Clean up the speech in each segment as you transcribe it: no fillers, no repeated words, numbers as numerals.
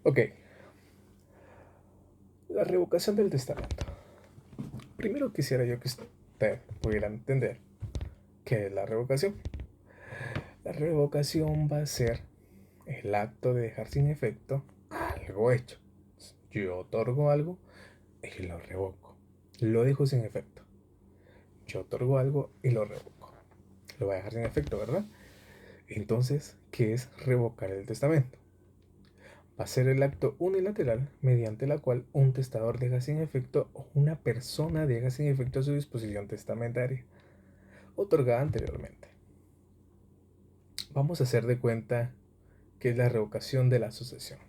Ok, la revocación del testamento. Primero quisiera yo que usted pudiera entender qué es la revocación. La revocación va a ser el acto de dejar sin efecto algo hecho. Yo otorgo algo y lo revoco. Lo dejo sin efecto. Yo otorgo algo y lo revoco. Lo voy a dejar sin efecto, ¿verdad? Entonces, ¿qué es revocar el testamento? Va a ser el acto unilateral mediante la cual un testador deja sin efecto o una persona deja sin efecto su disposición testamentaria otorgada anteriormente. Vamos a hacer de cuenta que es la revocación de la sucesión.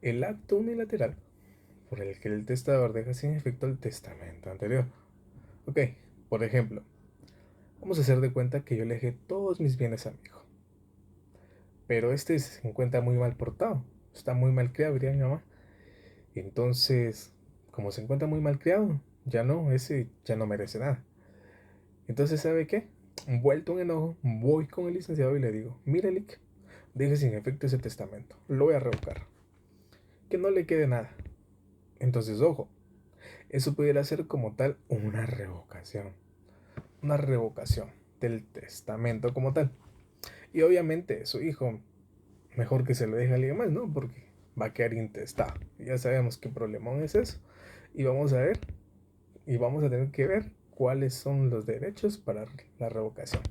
El acto unilateral por el que el testador deja sin efecto el testamento anterior. Ok, por ejemplo, vamos a hacer de cuenta que yo le dejé todos mis bienes a mi hijo. Pero este se encuentra muy mal portado, está muy mal criado, diría mi mamá. Entonces, como se encuentra muy mal criado, ese ya no merece nada. Entonces, ¿sabe qué? Vuelto en enojo, voy con el licenciado y le digo, mire, Lick, deje sin efecto ese testamento, lo voy a revocar, que no le quede nada. Entonces, ojo, eso pudiera ser como tal una revocación del testamento como tal. Y obviamente su hijo, mejor que se lo deje a alguien más, ¿no? Porque va a quedar intestado. Ya sabemos qué problemón es eso. Y vamos a ver, y vamos a tener que ver cuáles son los derechos para la revocación.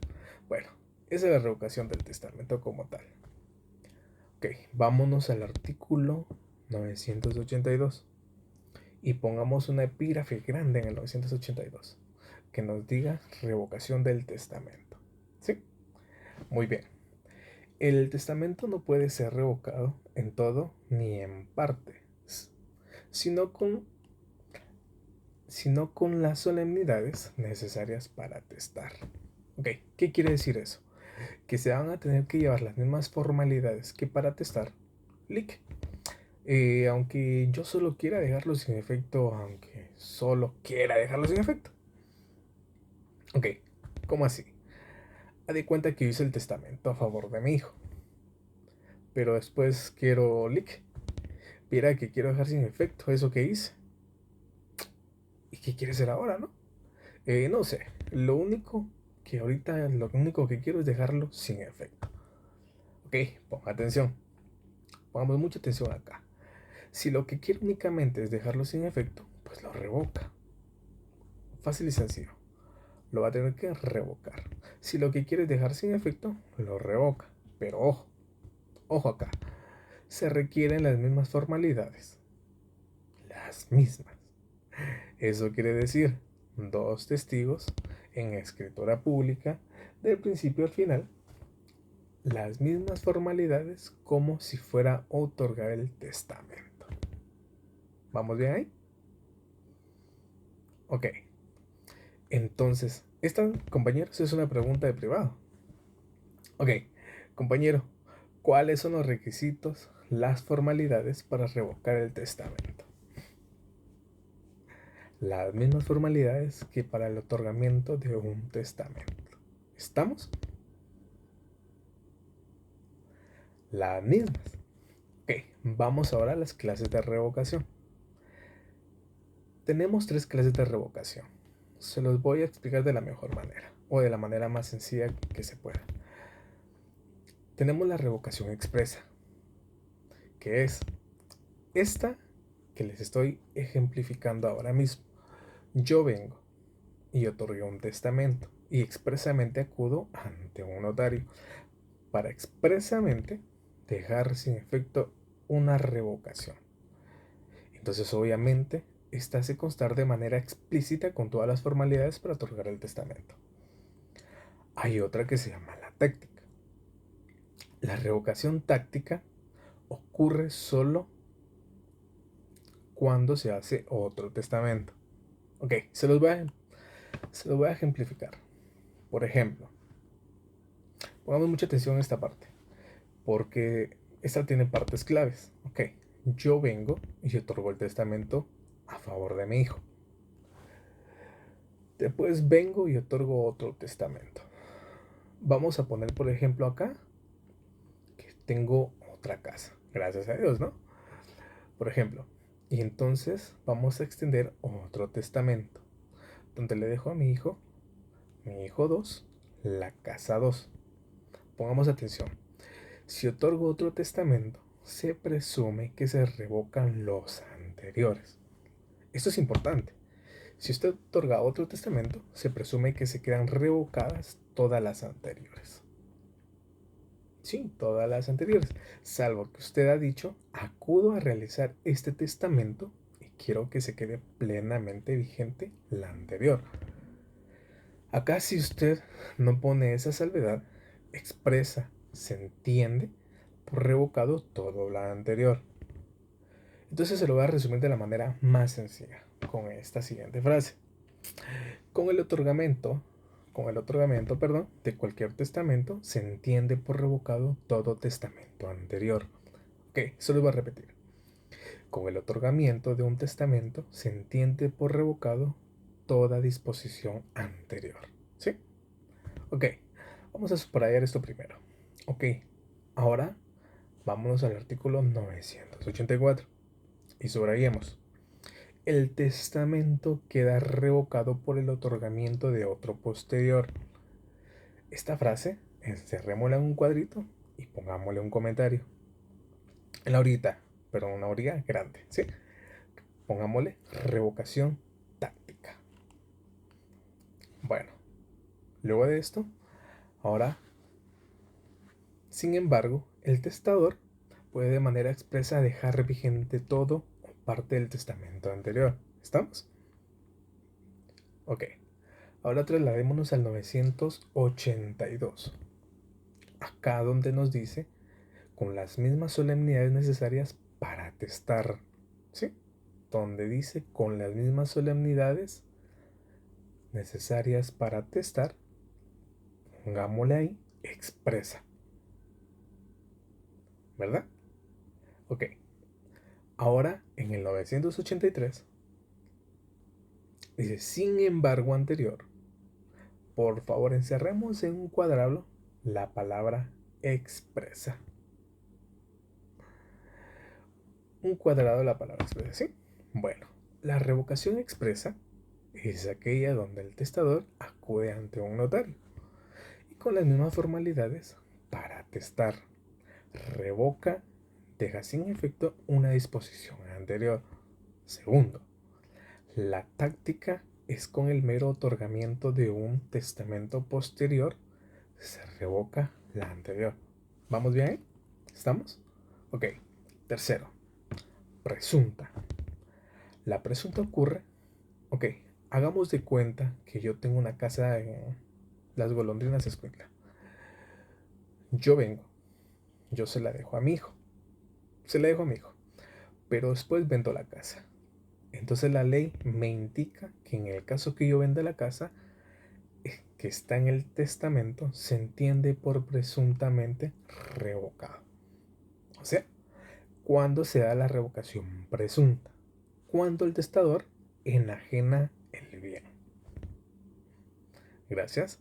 Bueno, esa es la revocación del testamento como tal. Ok, vámonos al artículo 982 y pongamos una epígrafe grande en el 982 que nos diga revocación del testamento. ¿Sí? Muy bien. El testamento no puede ser revocado en todo ni en parte, sino con, sino con las solemnidades necesarias para testar. Ok, ¿qué quiere decir eso? Que se van a tener que llevar las mismas formalidades que para testar LIC. Aunque yo solo quiera dejarlo sin efecto, aunque solo quiera dejarlo sin efecto. Ok, ¿cómo así? Haz de cuenta que yo hice el testamento a favor de mi hijo, pero después quiero LIC. Mira que quiero dejar sin efecto eso que hice. ¿Y qué quiere hacer ahora, no? No sé, lo único que quiero es dejarlo sin efecto. Ok, ponga atención, pongamos mucha atención acá. Si lo que quiere únicamente es dejarlo sin efecto, pues lo revoca. Fácil y sencillo. Lo va a tener que revocar. Si lo que quiere es dejar sin efecto, lo revoca. Pero ojo, ojo acá. Se requieren las mismas formalidades. Las mismas. Eso quiere decir dos testigos en escritura pública del principio al final. Las mismas formalidades como si fuera otorgar el testamento. ¿Vamos bien ahí? Ok. Entonces, esta, compañeros, es una pregunta de privado. Ok, compañero, ¿cuáles son los requisitos, las formalidades para revocar el testamento? Las mismas formalidades que para el otorgamiento de un testamento. ¿Estamos? Las mismas. Ok, vamos ahora a las clases de revocación. Tenemos tres clases de revocación. Se los voy a explicar de la mejor manera, o de la manera más sencilla que se pueda. Tenemos la revocación expresa, que es esta que les estoy ejemplificando ahora mismo. Yo vengo y otorgo un testamento y expresamente acudo ante un notario para expresamente dejar sin efecto una revocación. Entonces, obviamente, esta hace constar de manera explícita con todas las formalidades para otorgar el testamento. Hay otra que se llama la táctica. La revocación táctica ocurre solo cuando se hace otro testamento. Ok, se los voy a ejemplificar. Por ejemplo, pongamos mucha atención en esta parte, porque esta tiene partes claves. Ok, yo vengo y otorgo el testamento a favor de mi hijo. Después vengo y otorgo otro testamento. Vamos a poner, por ejemplo, acá que tengo otra casa. Gracias a Dios, ¿no? Por ejemplo, y entonces vamos a extender otro testamento, donde le dejo a mi hijo 2, la casa 2. Pongamos atención. Si otorgo otro testamento, se presume que se revocan los anteriores. Esto es importante. Si usted otorga otro testamento, se presume que se quedan revocadas todas las anteriores. Sí, todas las anteriores. Salvo que usted ha dicho, acudo a realizar este testamento y quiero que se quede plenamente vigente la anterior. Acá si usted no pone esa salvedad, expresa, se entiende por revocado todo lo anterior. Entonces se lo voy a resumir de la manera más sencilla, con esta siguiente frase. Con el otorgamiento, de cualquier testamento, se entiende por revocado todo testamento anterior. Ok, eso lo voy a repetir. Con el otorgamiento de un testamento, se entiende por revocado toda disposición anterior. ¿Sí? Ok, vamos a subrayar esto primero. Ok, ahora vámonos al artículo 984 y subrayemos. El testamento queda revocado por el otorgamiento de otro posterior. Esta frase, encerrémosla en un cuadrito y pongámosle un comentario. En la orilla, pero una orilla grande, ¿sí? Pongámosle revocación táctica. Bueno, luego de esto, ahora, sin embargo, el testador puede de manera expresa dejar vigente todo o parte del testamento anterior. ¿Estamos? Ok. Ahora trasladémonos al 982. Acá donde nos dice con las mismas solemnidades necesarias para atestar. ¿Sí? Donde dice con las mismas solemnidades necesarias para atestar, pongámosle ahí expresa. ¿Verdad? Ok. Ahora en el 983 dice, sin embargo anterior, por favor encerremos en un cuadrado la palabra expresa. Un cuadrado de la palabra expresa, ¿sí? Bueno, la revocación expresa es aquella donde el testador acude ante un notario y con las mismas formalidades para atestar, revoca, deja sin efecto una disposición anterior. Segundo, la táctica es con el mero otorgamiento de un testamento posterior, se revoca la anterior. ¿Vamos bien? ¿Estamos? Ok. Tercero, presunta. La presunta ocurre, ok, hagamos de cuenta que yo tengo una casa en Las Golondrinas Escuintla. Yo vengo, yo se la dejo a mi hijo, pero después vendo la casa. Entonces la ley me indica que en el caso que yo venda la casa, que está en el testamento, se entiende por presuntamente revocado. O sea, ¿cuándo se da la revocación presunta? Cuando el testador enajena el bien. Gracias.